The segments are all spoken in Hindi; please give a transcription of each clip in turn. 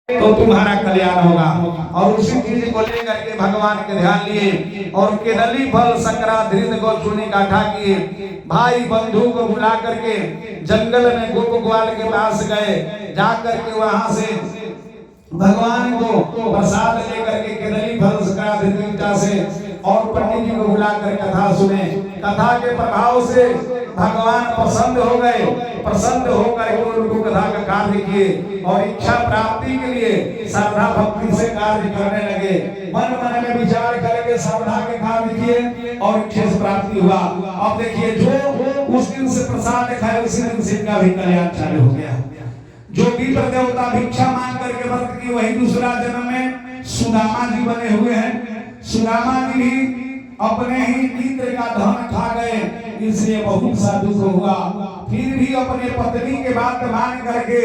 तो तुम्हारा कल्याण होगा। और उसी चीज को लेकर के भगवान के ध्यान लिए और केदली फल सकरा धृत को चूनी काठा किए। भाई बंधु को बुला करके जंगल में गोप ग्वाल के पास गए। जाकर के वहां से भगवान को प्रसाद लेकर के केदली फल सकरा धृत से और पंडित जी को बुलाकर कथा सुने। कथा के प्रभाव से भगवान प्रसन्न हो गए। प्रसन्न होकर के उनको कथा का कार्य किए और इच्छा प्राप्ति के लिए श्रद्धा भक्ति से कार्य करने लगे। मन मन में विचार करके श्रद्धा के कार्य किए और इच्छा से प्राप्ति हुआ। अब देखिए जो उस दिन से प्रसाद खाए उसी दिन से इनका भी कल्याण चालू हो गया। जो विप्र देवता भिक्षा मांग करके व्रत की वही दूसरा जन्म में सुदामा जी बने हुए हैं। सुदामा जी भी अपने ही मित्र का धन खा गए, इसलिए बहुत सा दुख हुआ। फिर भी अपने पत्नी के बात मान करके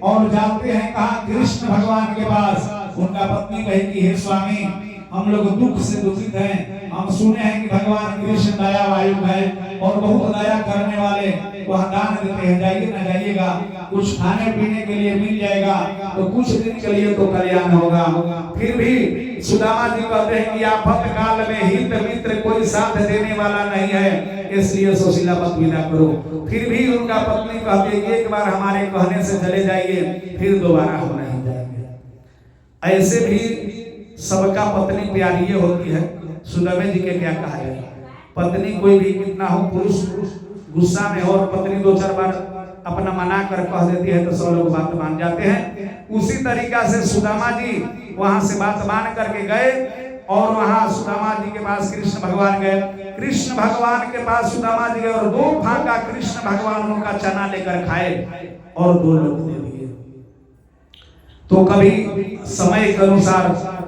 और जाते हैं कहा कृष्ण भगवान के पास। उनका पत्नी कहेगी हे स्वामी हम लोग दुख से दुखित हैं। हम सुने हैं कि भगवान कृष्ण दया वायु है और बहुत दया करने वाले वह दान देते हैं। जाइए ना जाइएगा, कुछ खाने पीने के लिए मिल जाएगा तो कुछ दिन के लिए तो कल्याण होगा। फिर भी सुदामा जी कहते हैं कि आफत काल में हित मित्र कोई साथ देने वाला नहीं है, इसलिए सुशीला मत विदा करो। फिर भी उनका पत्नी कहती है एक बार हमारे कहने से चले जाइए फिर दोबारा हम नहीं जाएंगे। ऐसे भी सबका पत्नी प्यारी होती है। सुदामा जी के क्या कहा जाए, पत्नी कोई भी कितना हो पुरुष गुस्सा में और पत्नी दो चार बार अपना मना कर कह देती है तो सब लोग बात मान जाते हैं। उसी तरीका से सुदामा जी वहां से बात मान करके गए और वहां सुदामा जी के पास कृष्ण भगवान गए। कृष्ण भगवान के पास सुदामा जी गए और दो फाका कृष्ण भगवान उनका चना लेकर खाए और दो लोग दे दिए। तो कभी समय के अनुसार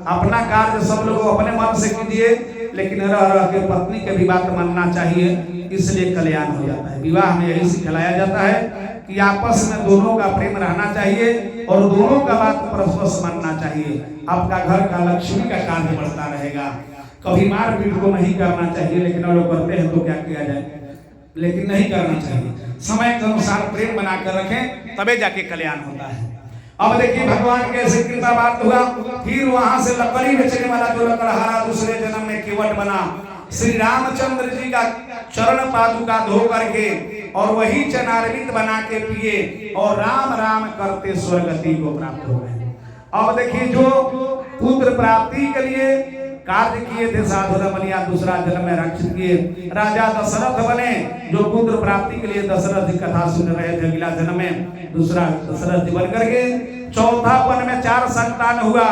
अपना कार्य सब लोग अपने मन से कीजिए, लेकिन रह रह के पत्नी के भी बात मानना चाहिए, इसलिए कल्याण हो जाता है। विवाह में यही सिखलाया जाता है कि आपस में दोनों का प्रेम रहना चाहिए और दोनों का बात परस्पर मानना चाहिए। आपका घर का लक्ष्मी का कार्य बढ़ता रहेगा। कभी मारपीट को नहीं करना चाहिए, लेकिन लोग करते हैं तो क्या किया जाए, लेकिन नहीं करना चाहिए। समय के अनुसार प्रेम बनाकर रखें तबे जाके कल्याण होता है। अब देखिए भगवान कैसे कृपा बात हुआ। फिर वहां से लकड़ी बेचने वाला जो लकड़हारा दूसरे जन्म में केवट बना। श्री रामचंद्र जी का चरण पादुका धो करके और वही चनार्वित बना के पिए और राम राम करते स्वर्गति को प्राप्त हो गए। अब देखिए जो पुत्र प्राप्ति के लिए कार्य किए थे साधु रमनिया दूसरा जन्म में रक्षित किए। राजा दशरथ बने जो पुत्र प्राप्ति के लिए दशरथ की कथा सुन रहे थे। अगला जन्म में दूसरा दशरथ बन करके चौथा पन में 4 संतान हुआ।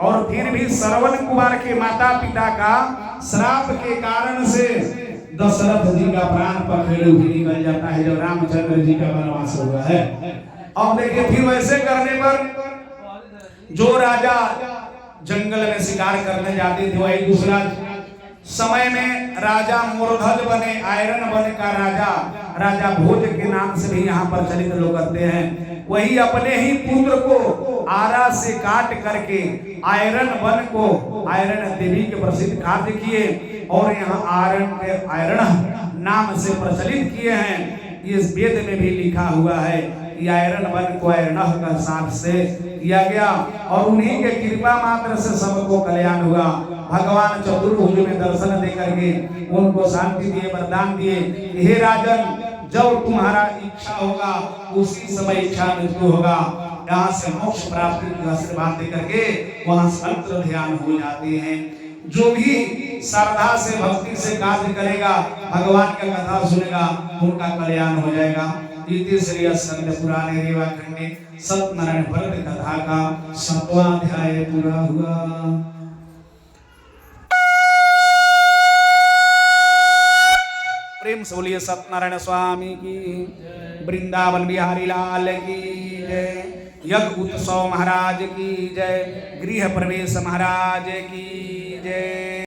और फिर भी श्रवण कुमार के माता पिता का श्राप के कारण से दशरथ जी का प्राण पखेरु भी निकल जाता है जब रामचंद्र जी का वनवास हुआ है। अब देखिए फिर वैसे करने पर जो राजा जंगल में शिकार करने जाते थे वही दूसरा समय में राजा मूर्धज बने, आयरन बन का राजा भोज के नाम से भी यहाँ पर चलित लोग करते हैं। वही अपने ही पुत्र को आरा से काट करके आयरन बन को आयरन देवी के प्रसिद्ध कार्य किए और यहाँ आयरन नाम से प्रचलित किए हैं। इस वेद में भी लिखा हुआ है कि आयरन बन को आयरन का साथ से किया गया और उन्हीं के कृपा मात्र से सबको कल्याण हुआ। भगवान चतुर्भुज में दर्शन दे करके उनको शांति दिए, वरदान दिए। हे राजन जब तुम्हारा इच्छा होगा उसी समय इच्छा मृत्यु होगा। यहाँ से मोक्ष प्राप्ति की आशीर्वाद दे करके वहां संत ध्यान हो जाते हैं। जो भी श्रद्धा से भक्ति से कार्य करेगा, भगवान का कथा सुनेगा, उनका कल्याण हो जाएगा। इति श्री स्कंद पुराणे रेवा खंडे सत्यनारायण व्रत कथा का 7वां अध्याय पूरा हुआ। प्रेम से बोलिए सत्यनारायण स्वामी की, वृंदावन बिहारी लाल की जय, यज्ञ उत्सव महाराज की जय, गृह प्रवेश महाराज की जय।